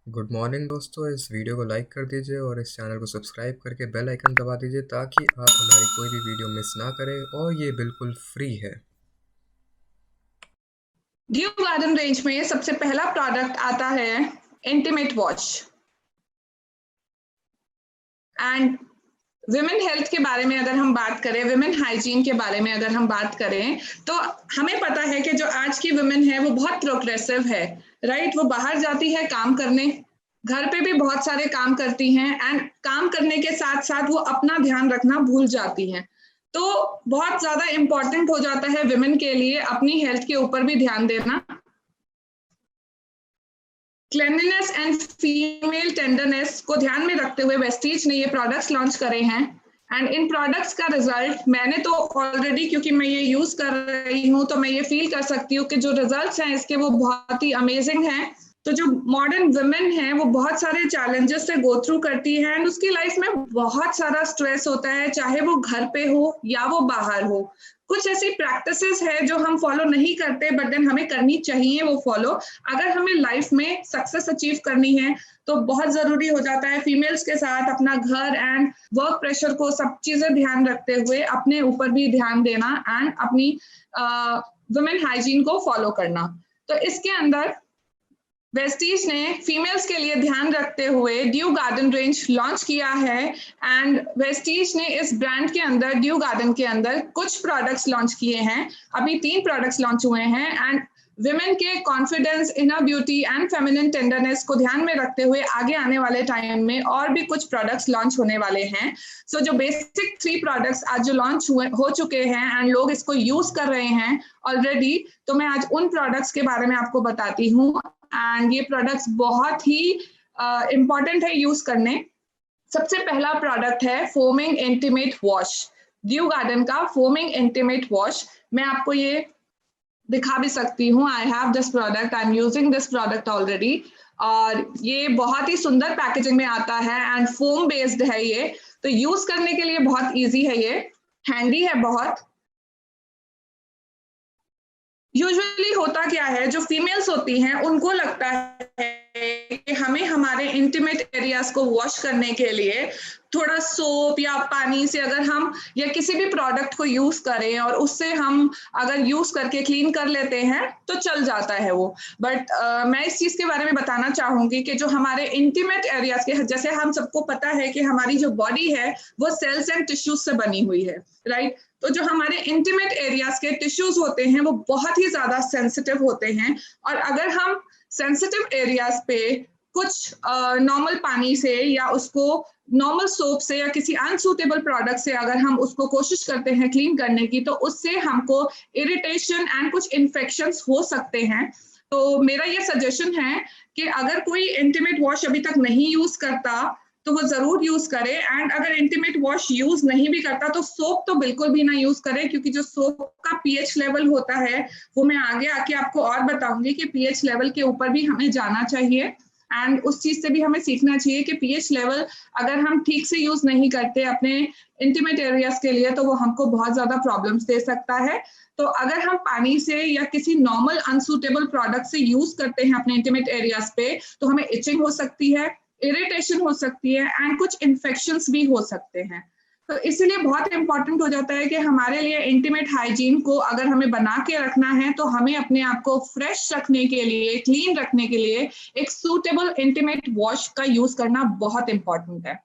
Good morning दोस्तों। इस video को लाइक कर दीजिए और इस चैनल को सब्सक्राइब करके बेल आइकन दबा दीजिए ताकि आप हमारी कोई भी वीडियो मिस ना करें, और ये बिल्कुल फ्री है। ड्यू गार्डन रेंज में सबसे पहला प्रोडक्ट आता है intimate wash. And women health के बारे में अगर हम बात करें, विमेन हाइजीन के बारे में अगर हम बात करें, तो हमें पता है कि जो आज की विमेन है वो बहुत प्रोग्रेसिव है, राइट। वो बाहर जाती है काम करने, घर पे भी बहुत सारे काम करती हैं, एंड काम करने के साथ साथ वो अपना ध्यान रखना भूल जाती हैं। तो बहुत ज्यादा इम्पोर्टेंट हो जाता है विमेन के लिए अपनी हेल्थ के ऊपर भी ध्यान देना। क्लेanलीनेस एंड फीमेल टेंडरनेस को ध्यान में रखते हुए वेस्टीज ने ये प्रोडक्ट्स लॉन्च करे हैं। एंड इन प्रोडक्ट्स का रिजल्ट मैंने तो ऑलरेडी, क्योंकि मैं ये यूज कर रही हूँ, तो मैं ये फील कर सकती हूँ कि जो रिजल्ट्स हैं इसके वो बहुत ही अमेजिंग हैं। तो जो मॉडर्न वुमेन है वो बहुत सारे चैलेंजेस से गो थ्रू करती है, एंड उसकी लाइफ में बहुत सारा स्ट्रेस होता है, चाहे वो घर पे हो या वो बाहर हो। कुछ ऐसी प्रैक्टिसेस है जो हम फॉलो नहीं करते, बट देन हमें करनी चाहिए वो फॉलो, अगर हमें लाइफ में सक्सेस अचीव करनी है। तो बहुत जरूरी हो जाता है फीमेल्स के साथ अपना घर एंड वर्क प्रेशर को सब चीजें ध्यान रखते हुए अपने ऊपर भी ध्यान देना एंड अपनी वुमेन हाइजीन को फॉलो करना। तो इसके अंदर वेस्टीज ने फीमेल्स के लिए ध्यान रखते हुए ड्यू गार्डन रेंज लॉन्च किया है। एंड वेस्टीज ने इस ब्रांड के अंदर, ड्यू गार्डन के अंदर, कुछ प्रोडक्ट्स लॉन्च किए हैं। अभी 3 प्रोडक्ट्स लॉन्च हुए हैं, एंड विमेन के confidence, inner beauty and feminine tenderness को ध्यान में रखते हुए आगे आने वाले टाइम में और भी कुछ प्रोडक्ट्स लॉन्च होने वाले हैं। सो जो बेसिक 3 प्रोडक्ट्स आज जो लॉन्च हो चुके हैं एंड लोग इसको यूज कर रहे हैं ऑलरेडी, तो मैं आज उन प्रोडक्ट्स के बारे में आपको बताती हूँ। एंड ये प्रोडक्ट्स बहुत ही इम्पॉर्टेंट है यूज करने। सबसे पहला प्रोडक्ट है foaming intimate wash, due garden का फोमिंग इंटीमेट वॉश। मैं आपको ये दिखा भी सकती हूँ। I have this product, I am using this product already. और ये बहुत ही सुंदर पैकेजिंग में आता है एंड फोम बेस्ड है ये, तो यूज करने के लिए बहुत इजी है, ये हैंडी है बहुत। यूजुअली होता क्या है, जो फीमेल्स होती हैं उनको लगता है कि हमें हमारे इंटीमेट एरियाज को वॉश करने के लिए थोड़ा सोप या पानी से अगर हम या किसी भी प्रोडक्ट को यूज करें और उससे हम अगर यूज करके क्लीन कर लेते हैं तो चल जाता है वो। बट मैं इस चीज के बारे में बताना चाहूंगी कि जो हमारे इंटीमेट एरियाज के, जैसे हम सबको पता है कि हमारी जो बॉडी है वो सेल्स एंड टिश्यूज से बनी हुई है, राइट। तो जो हमारे इंटीमेट एरियाज के टिश्यूज होते हैं वो बहुत ही ज्यादा सेंसिटिव होते हैं, और अगर हम सेंसिटिव एरियाज पे कुछ नॉर्मल पानी से या उसको नॉर्मल सोप से या किसी अनसूटेबल प्रोडक्ट से अगर हम उसको कोशिश करते हैं क्लीन करने की, तो उससे हमको इरिटेशन एंड कुछ इन्फेक्शंस हो सकते हैं। तो मेरा ये सजेशन है कि अगर कोई इंटीमेट वॉश अभी तक नहीं यूज करता तो वो जरूर यूज करे। एंड अगर इंटीमेट वॉश यूज नहीं भी करता तो सोप तो बिल्कुल भी ना यूज करे, क्योंकि जो सोप का पीएच लेवल होता है वो मैं आगे आके आपको और बताऊंगी कि पीएच लेवल के ऊपर भी हमें जाना चाहिए, एंड उस चीज से भी हमें सीखना चाहिए कि पीएच लेवल अगर हम ठीक से यूज नहीं करते अपने इंटीमेट एरियाज के लिए तो वो हमको बहुत ज्यादा प्रॉब्लम्स दे सकता है। तो अगर हम पानी से या किसी नॉर्मल अनसूटेबल प्रोडक्ट से यूज करते हैं अपने इंटीमेट एरियाज पे, तो हमें इचिंग हो सकती है, इरिटेशन हो सकती है एंड कुछ इन्फेक्शंस भी हो सकते हैं। तो इसीलिए बहुत इंपॉर्टेंट हो जाता है कि हमारे लिए इंटीमेट हाइजीन को अगर हमें बना के रखना है तो हमें अपने आप को फ्रेश रखने के लिए, क्लीन रखने के लिए एक सूटेबल इंटीमेट वॉश का यूज करना बहुत इंपॉर्टेंट है।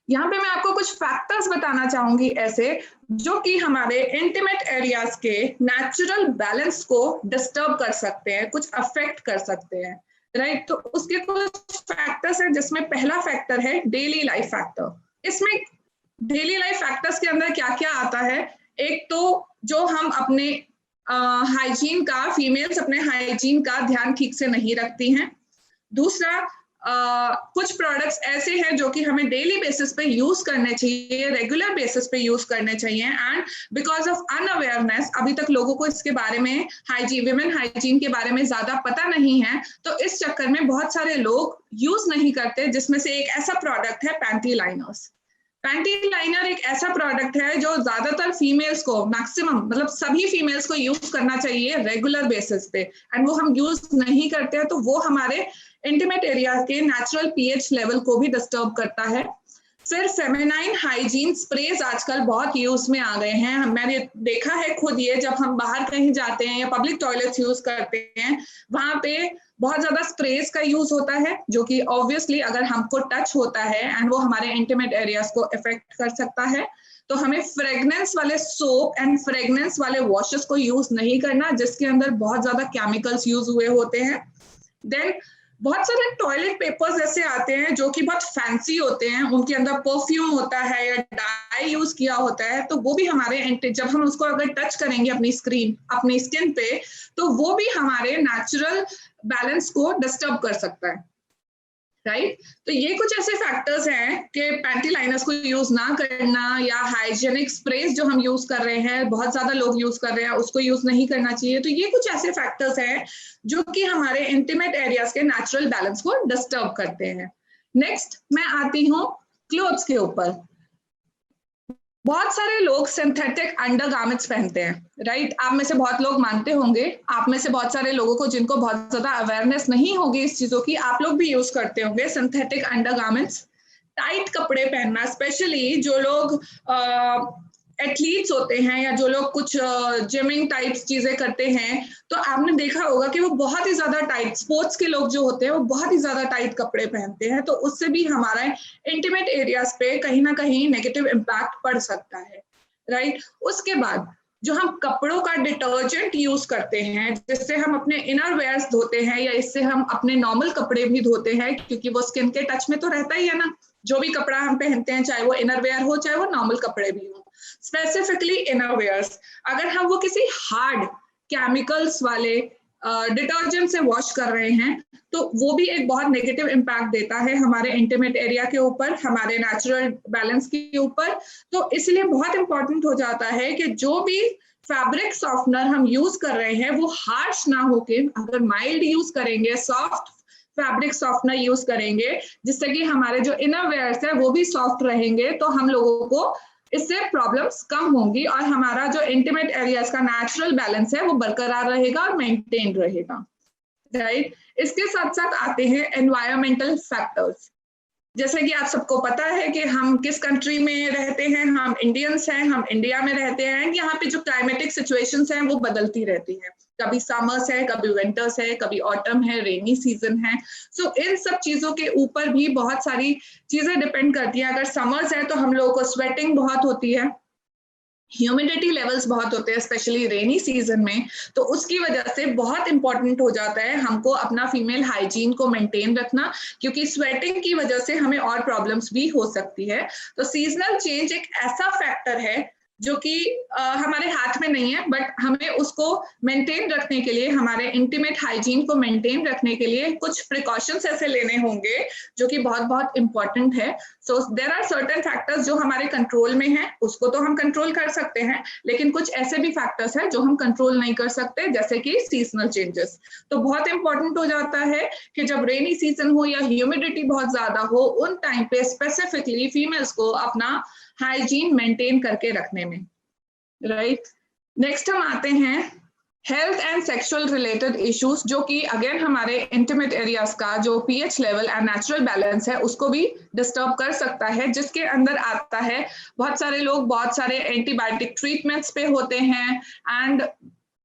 यहाँ पे मैं आपको कुछ फैक्टर्स बताना चाहूंगी ऐसे जो कि हमारे इंटीमेट एरियाज के नेचुरल बैलेंस को डिस्टर्ब कर सकते हैं, कुछ अफेक्ट कर सकते हैं, राइट। तो उसके कुछ फैक्टर्स हैं, जिसमें पहला फैक्टर है डेली लाइफ फैक्टर। इसमें डेली लाइफ फैक्टर्स के अंदर क्या क्या आता है, एक तो जो हम अपने हाइजीन का, फीमेल्स अपने हाइजीन का ध्यान ठीक से नहीं रखती हैं। दूसरा, कुछ प्रोडक्ट्स ऐसे हैं जो कि हमें डेली बेसिस पे यूज करने चाहिए, रेगुलर बेसिस पे यूज करने चाहिए, एंड बिकॉज ऑफ अनअवेयरनेस अभी तक लोगों को इसके बारे में, हाइजीन, विमेन हाइजीन के बारे में ज्यादा पता नहीं है, तो इस चक्कर में बहुत सारे लोग यूज नहीं करते, जिसमें से एक ऐसा प्रोडक्ट है पैंटी लाइनर्स। पैंटी लाइनर एक ऐसा प्रोडक्ट है जो ज्यादातर फीमेल्स को, मैक्सिमम मतलब सभी फीमेल्स को यूज करना चाहिए रेगुलर बेसिस पे, एंड वो हम यूज नहीं करते हैं तो वो हमारे इंटीमेट एरिया के नेचुरल पीएच लेवल को भी डिस्टर्ब करता है। फिर फेमिनाइन हाइजीन स्प्रेज आजकल बहुत यूज में आ गए हैं। मैंने देखा है खुद, ये जब हम बाहर कहीं जाते हैं या पब्लिक टॉयलेट्स यूज करते हैं, वहां पे बहुत ज्यादा स्प्रेज का यूज होता है, जो कि ऑब्वियसली अगर हमको टच होता है एंड वो हमारे इंटीमेट एरियाज को इफेक्ट कर सकता है, तो हमें फ्रेग्रेंस वाले सोप एंड फ्रेग्रेंस वाले वॉशेस को यूज नहीं करना जिसके अंदर बहुत ज्यादा केमिकल्स यूज हुए होते हैं। देन बहुत सारे टॉयलेट पेपर्स ऐसे आते हैं जो कि बहुत फैंसी होते हैं, उनके अंदर परफ्यूम होता है या डाई यूज किया होता है, तो वो भी हमारे, जब हम उसको अगर टच करेंगे अपनी स्किन पे, तो वो भी हमारे नेचुरल बैलेंस को डिस्टर्ब कर सकता है, राइट? तो ये कुछ ऐसे फैक्टर्स हैं कि पैंटी लाइनर्स को यूज ना करना, या हाइजेनिक स्प्रेज जो हम यूज कर रहे हैं, बहुत ज्यादा लोग यूज कर रहे हैं, उसको यूज नहीं करना चाहिए। तो ये कुछ ऐसे फैक्टर्स हैं जो कि हमारे इंटीमेट एरियाज के नेचुरल बैलेंस को डिस्टर्ब करते हैं। नेक्स्ट मैं आती हूँ क्लोथ्स के ऊपर। बहुत सारे लोग सिंथेटिक अंडरगारमेंट्स पहनते हैं, राइट? आप में से बहुत लोग मानते होंगे, आप में से बहुत सारे लोगों को जिनको बहुत ज्यादा अवेयरनेस नहीं होगी इस चीजों की, आप लोग भी यूज करते होंगे सिंथेटिक अंडरगारमेंट्स। टाइट कपड़े पहनना, स्पेशली जो लोग एथलीट्स होते हैं या जो लोग कुछ जिमिंग टाइप्स चीजें करते हैं, तो आपने देखा होगा कि वो बहुत ही ज्यादा टाइट, स्पोर्ट्स के लोग जो होते हैं वो बहुत ही ज्यादा टाइट कपड़े पहनते हैं, तो उससे भी हमारा इंटीमेट एरियाज पे कहीं ना कहीं नेगेटिव इम्पैक्ट पड़ सकता है, राइट? उसके बाद जो हम कपड़ों का डिटर्जेंट यूज करते हैं, जिससे हम अपने इनर वेयर्स धोते हैं या इससे हम अपने नॉर्मल कपड़े भी धोते हैं, क्योंकि वो स्किन के टच में तो रहता ही है ना, जो भी कपड़ा हम पहनते हैं, चाहे वो इनर वेयर हो चाहे वो नॉर्मल कपड़े भी हो, स्पेसिफिकली इनर वेयर्स, अगर हम वो किसी हार्ड केमिकल्स वाले डिटर्जेंट से वॉश कर रहे हैं, तो वो भी एक बहुत नेगेटिव इम्पैक्ट देता है हमारे इंटीमेट एरिया के ऊपर, हमारे नेचुरल बैलेंस के ऊपर। तो इसलिए बहुत इंपॉर्टेंट हो जाता है कि जो भी फैब्रिक सॉफ्टनर हम यूज कर रहे हैं वो हार्श ना होके, अगर माइल्ड यूज करेंगे, सॉफ्ट फैब्रिक सॉफ्टनर यूज करेंगे, जिससे कि हमारे जो इनर वेयर्स है वो भी सॉफ्ट रहेंगे, तो हम लोगों को इससे प्रॉब्लम्स कम होंगी और हमारा जो इंटीमेट एरियाज का नेचुरल बैलेंस है वो बरकरार रहेगा और मेंटेन रहेगा, राइट? इसके साथ साथ आते हैं एनवायरमेंटल फैक्टर्स। जैसे कि आप सबको पता है कि हम किस कंट्री में रहते हैं, हम इंडियंस हैं, हम इंडिया में रहते हैं। यहाँ पे जो क्लाइमेटिक सिचुएशंस हैं वो बदलती रहती है, कभी समर्स है, कभी विंटर्स है, कभी ऑटम है, रेनी सीजन है। सो इन सब चीजों के ऊपर भी बहुत सारी चीजें डिपेंड करती हैं। अगर समर्स है तो हम लोगों को स्वेटिंग बहुत होती है, ह्यूमिडिटी लेवल्स बहुत होते हैं, स्पेशली रेनी सीजन में, तो उसकी वजह से बहुत इंपॉर्टेंट हो जाता है हमको अपना फीमेल हाइजीन को मेंटेन रखना, क्योंकि स्वेटिंग की वजह से हमें और प्रॉब्लम्स भी हो सकती है। तो सीजनल चेंज एक ऐसा फैक्टर है जो कि हमारे हाथ में नहीं है, बट हमें उसको मेंटेन रखने के लिए, हमारे इंटीमेट हाइजीन को मेंटेन रखने के लिए कुछ प्रिकॉशंस ऐसे लेने होंगे जो कि बहुत बहुत इंपॉर्टेंट है। So there are certain factors जो हमारे कंट्रोल में है, उसको तो हम कंट्रोल कर सकते हैं, लेकिन कुछ ऐसे भी फैक्टर्स हैं जो हम कंट्रोल नहीं कर सकते, जैसे कि सीजनल चेंजेस। तो बहुत इंपॉर्टेंट हो जाता है कि जब रेनी सीजन हो या ह्यूमिडिटी बहुत ज्यादा हो, उन टाइम पे स्पेसिफिकली फीमेल्स को अपना हाइजीन मेंटेन करके रखने में, राइट? नेक्स्ट हम आते हैं health and sexual related issues, जो कि अगेन हमारे इंटीमेट एरियाज का जो pH level and natural balance है उसको भी डिस्टर्ब कर सकता है, जिसके अंदर आता है बहुत सारे लोग बहुत सारे एंटीबायोटिक ट्रीटमेंट्स पे होते हैं, एंड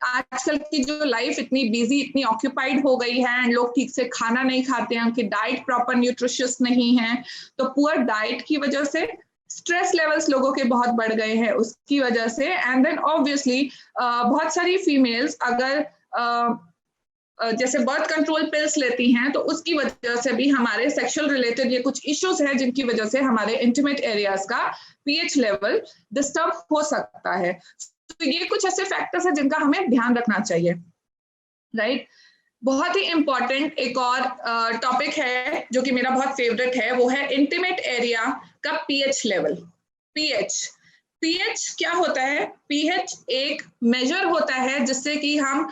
आजकल की जो लाइफ इतनी बिजी, इतनी ऑक्यूपाइड हो गई है, एंड लोग ठीक से खाना नहीं खाते हैं, उनकी डाइट प्रॉपर न्यूट्रिशियस नहीं है, तो पुअर डाइट की वजह से स्ट्रेस लेवल्स लोगों के बहुत बढ़ गए हैं उसकी वजह से। एंड देन ऑब्वियसली बहुत सारी फीमेल्स अगर जैसे बर्थ कंट्रोल पिल्स लेती हैं, तो उसकी वजह से भी हमारे सेक्सुअल रिलेटेड ये कुछ इश्यूज हैं जिनकी वजह से हमारे इंटीमेट एरियाज का पीएच लेवल डिस्टर्ब हो सकता है। तो ये कुछ ऐसे फैक्टर्स हैं जिनका हमें ध्यान रखना चाहिए, राइट? बहुत ही इंपॉर्टेंट एक और टॉपिक है जो कि मेरा बहुत फेवरेट है, वो है इंटीमेट एरिया का पीएच लेवल। पीएच क्या होता है? पीएच एक मेजर होता है जिससे कि हम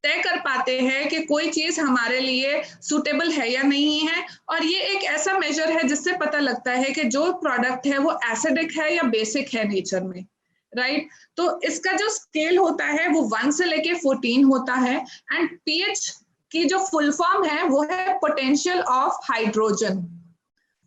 तय कर पाते हैं कि कोई चीज हमारे लिए सूटेबल है या नहीं है। और ये एक ऐसा मेजर है जिससे पता लगता है कि जो प्रोडक्ट है वो एसिडिक है या बेसिक है नेचर में, राइट। तो इसका जो स्केल होता है वो 1 से लेके 14 होता है। एंड पीएच की जो फुल फॉर्म है वो है पोटेंशियल ऑफ हाइड्रोजन।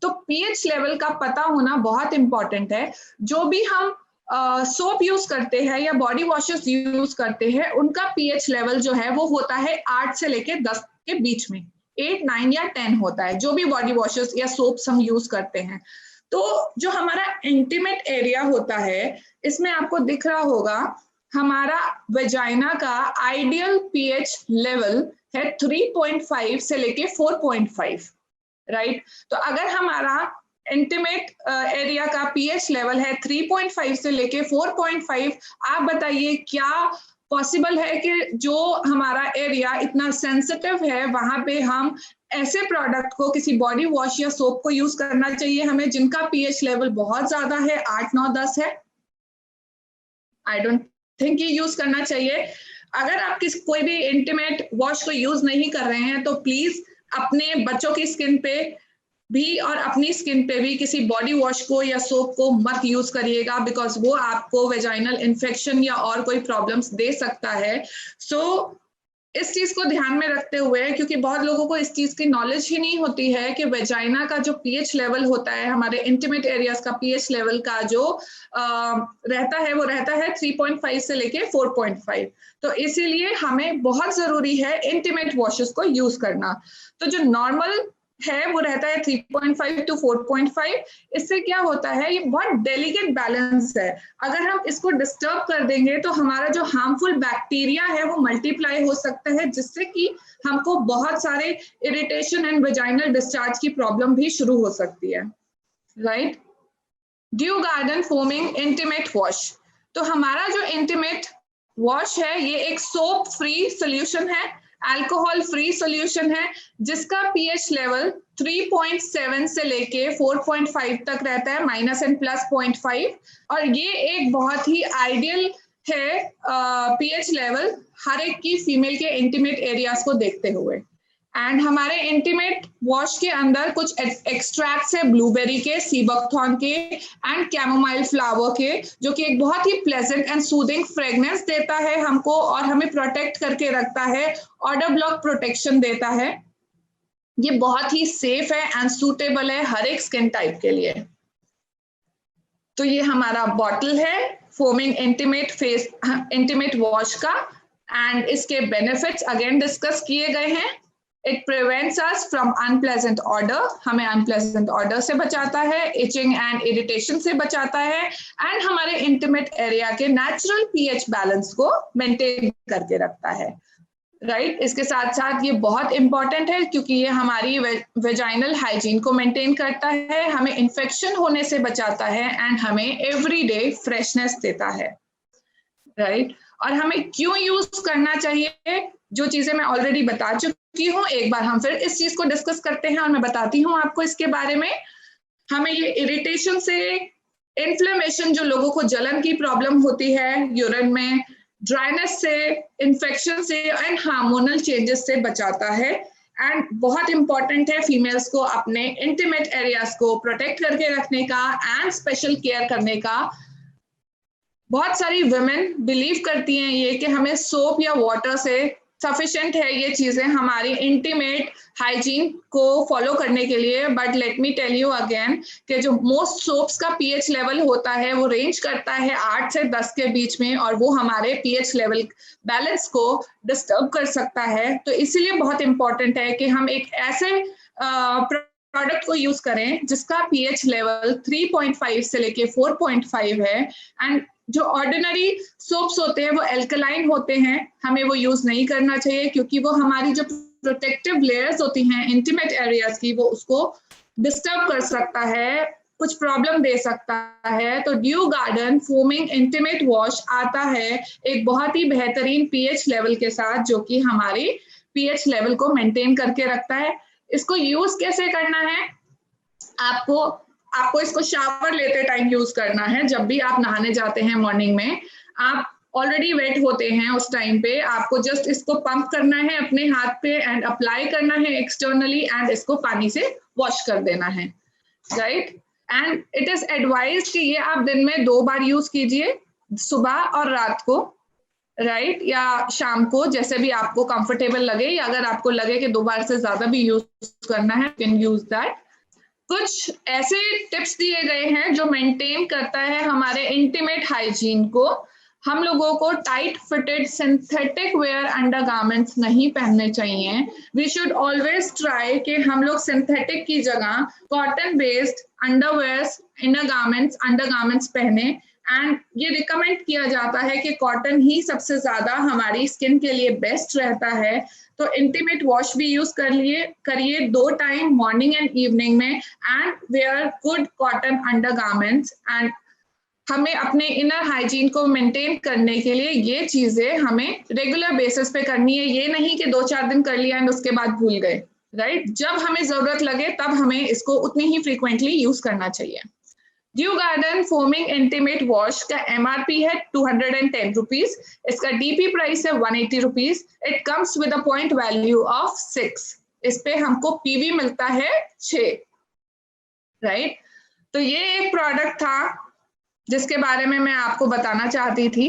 तो पीएच लेवल का पता होना बहुत इंपॉर्टेंट है। जो भी हम सोप यूज करते हैं या बॉडी वॉशेस यूज करते हैं उनका पीएच लेवल जो है वो होता है 8 से लेके 10 के बीच में, 8, 9 या 10 होता है जो भी बॉडी वॉशेस या सोप्स हम यूज करते हैं। तो जो हमारा इंटीमेट एरिया होता है इसमें आपको दिख रहा होगा हमारा वेजाइना का आइडियल पीएच लेवल है 3.5 से लेके 4.5, राइट। तो अगर हमारा इंटीमेट एरिया का पीएच लेवल है 3.5 से लेके 4.5, आप बताइए क्या पॉसिबल है कि जो हमारा एरिया इतना सेंसिटिव है वहां पे हम ऐसे प्रोडक्ट को, किसी बॉडी वॉश या सोप को यूज करना चाहिए हमें जिनका पीएच लेवल बहुत ज्यादा है, 8, 9, 10 है? आई डोंट थिंक ये यूज करना चाहिए। अगर आप कोई भी इंटीमेट वॉश को यूज नहीं कर रहे हैं तो प्लीज अपने बच्चों की स्किन पे भी और अपनी स्किन पे भी किसी बॉडी वॉश को या सोप को मत यूज करिएगा, बिकॉज वो आपको वेजाइनल इन्फेक्शन या और कोई प्रॉब्लम्स दे सकता है। सो इस चीज को ध्यान में रखते हुए, क्योंकि बहुत लोगों को इस चीज की नॉलेज ही नहीं होती है कि वेजाइना का जो पीएच लेवल होता है, हमारे इंटीमेट एरियाज का पीएच लेवल का जो रहता है वो रहता है 3.5 से लेके 4.5। तो इसीलिए हमें बहुत जरूरी है इंटीमेट वॉशेस को यूज करना। तो जो नॉर्मल है वो रहता है 3.5 to 4.5। इससे क्या होता है, ये बहुत डेलिकेट बैलेंस है। अगर हम इसको डिस्टर्ब कर देंगे तो हमारा जो हार्मफुल बैक्टीरिया है वो मल्टीप्लाई हो सकता है, जिससे कि हमको बहुत सारे इरिटेशन एंड वेजाइनल डिस्चार्ज की प्रॉब्लम भी शुरू हो सकती है, right. Due garden foaming intimate wash. तो हमारा जो इंटीमेट वॉश है ये एक सोप फ्री सोल्यूशन है, अल्कोहल फ्री सॉल्यूशन है, जिसका पीएच लेवल 3.7 से लेके 4.5 तक रहता है, माइनस एंड प्लस 0.5। और ये एक बहुत ही आइडियल है पीएच लेवल हर एक की फीमेल के इंटीमेट एरियाज को देखते हुए। एंड हमारे इंटीमेट वॉश के अंदर कुछ एक्सट्रैक्ट्स है ब्लूबेरी के, सीबकथॉर्न के एंड कैमोमाइल फ्लावर के, जो कि एक बहुत ही प्लेजेंट एंड सूदिंग फ्रेग्रेंस देता है हमको और हमें प्रोटेक्ट करके रखता है, ऑडर ब्लॉक प्रोटेक्शन देता है। ये बहुत ही सेफ है एंड सूटेबल है हर एक स्किन टाइप के लिए। तो ये हमारा बॉटल है फोमिंग इंटीमेट वॉश का, एंड इसके बेनिफिट्स अगेन डिस्कस किए गए हैं। It prevents us from unpleasant odor, हमें unpleasant odor से बचाता है, itching and irritation से बचाता है, एंड हमारे इंटीमेट एरिया के नेचुरल पीएच बैलेंस को मेंटेन करके रखता है, राइट। इसके साथ साथ ये बहुत इंपॉर्टेंट है क्योंकि ये हमारी वेजाइनल हाइजीन को मेंटेन करता है, हमें इन्फेक्शन होने से बचाता है एंड हमें एवरीडे फ्रेशनेस देता है, राइट। और हमें क्यों यूज करना चाहिए, जो चीजें मैं ऑलरेडी बता चुकी हूँ, एक बार हम फिर इस चीज को डिस्कस करते हैं और मैं बताती हूँ आपको इसके बारे में। हमें ये इरिटेशन से, इन्फ्लेमेशन, जो लोगों को जलन की प्रॉब्लम होती है यूरिन में, ड्राइनेस से, इन्फेक्शन से एंड हार्मोनल चेंजेस से बचाता है। एंड बहुत इंपॉर्टेंट है फीमेल्स को अपने इंटीमेट एरियाज को प्रोटेक्ट करके रखने का एंड स्पेशल केयर करने का। बहुत सारी वुमेन बिलीव करती हैं ये कि हमें सोप या वाटर से सफिशिएंट है ये चीजें हमारी इंटीमेट हाइजीन को फॉलो करने के लिए, but let me tell you again कि जो मोस्ट सोप्स का पीएच लेवल होता है वो रेंज करता है 8 से 10 के बीच में, और वो हमारे पीएच लेवल बैलेंस को डिस्टर्ब कर सकता है। तो इसीलिए बहुत इंपॉर्टेंट है कि हम एक ऐसे प्रोडक्ट को यूज करें जिसका पीएच लेवल 3.5 से लेके 4.5 है। एंड जो ऑर्डिनरी सोप्स होते हैं वो एल्कलाइन होते हैं, हमें वो यूज नहीं करना चाहिए क्योंकि वो हमारी जो प्रोटेक्टिव लेयर्स होती हैं इंटीमेट एरियाज की वो उसको डिस्टर्ब कर सकता है, कुछ प्रॉब्लम दे सकता है। तो due garden foaming intimate wash आता है एक बहुत ही बेहतरीन पीएच लेवल के साथ, जो कि हमारी पीएच लेवल को मेंटेन करके रखता है। इसको यूज कैसे करना है, आपको इसको शावर लेते टाइम यूज करना है। जब भी आप नहाने जाते हैं मॉर्निंग में, आप ऑलरेडी वेट होते हैं उस टाइम पे, आपको जस्ट इसको पंप करना है अपने हाथ पे एंड अप्लाई करना है एक्सटर्नली एंड इसको पानी से वॉश कर देना है, right. And it is advised कि ये आप दिन में 2 बार यूज कीजिए, सुबह और रात को, राइट, या शाम को, जैसे भी आपको कंफर्टेबल लगे, या अगर आपको लगे कि 2 बार से ज्यादा भी यूज करना है, कैन यूज दैट। कुछ ऐसे टिप्स दिए गए हैं जो मेंटेन करता है हमारे इंटीमेट हाइजीन को। हम लोगों को tight fitted synthetic wear undergarments नहीं पहनने चाहिए। वी शुड ऑलवेज ट्राई कि हम लोग सिंथेटिक की जगह कॉटन बेस्ड अंडरवेयर्स, अंडरगारमेंट्स पहने। एंड ये रिकमेंड किया जाता है कि कॉटन ही सबसे ज्यादा हमारी स्किन के लिए बेस्ट रहता है। तो इंटीमेट वॉश भी यूज करिए 2 टाइम, मॉर्निंग एंड इवनिंग में, and wear good cotton undergarments. And हमें अपने इनर हाइजीन को मेंटेन करने के लिए ये चीजें हमें रेगुलर बेसिस पे करनी है। ये नहीं कि 2-4 दिन कर लिया एंड उसके बाद भूल गए, राइट। जब हमें जरूरत लगे तब हमें इसको उतनी ही फ्रीक्वेंटली यूज करना चाहिए। Due garden foaming intimate wash का MRP है 210 रुपीज, इसका DP प्राइस है 180 rupees. It comes with a point value of 6, इस पे हमको PV मिलता है 6, राइट। तो ये एक प्रोडक्ट था जिसके बारे में मैं आपको बताना चाहती थी।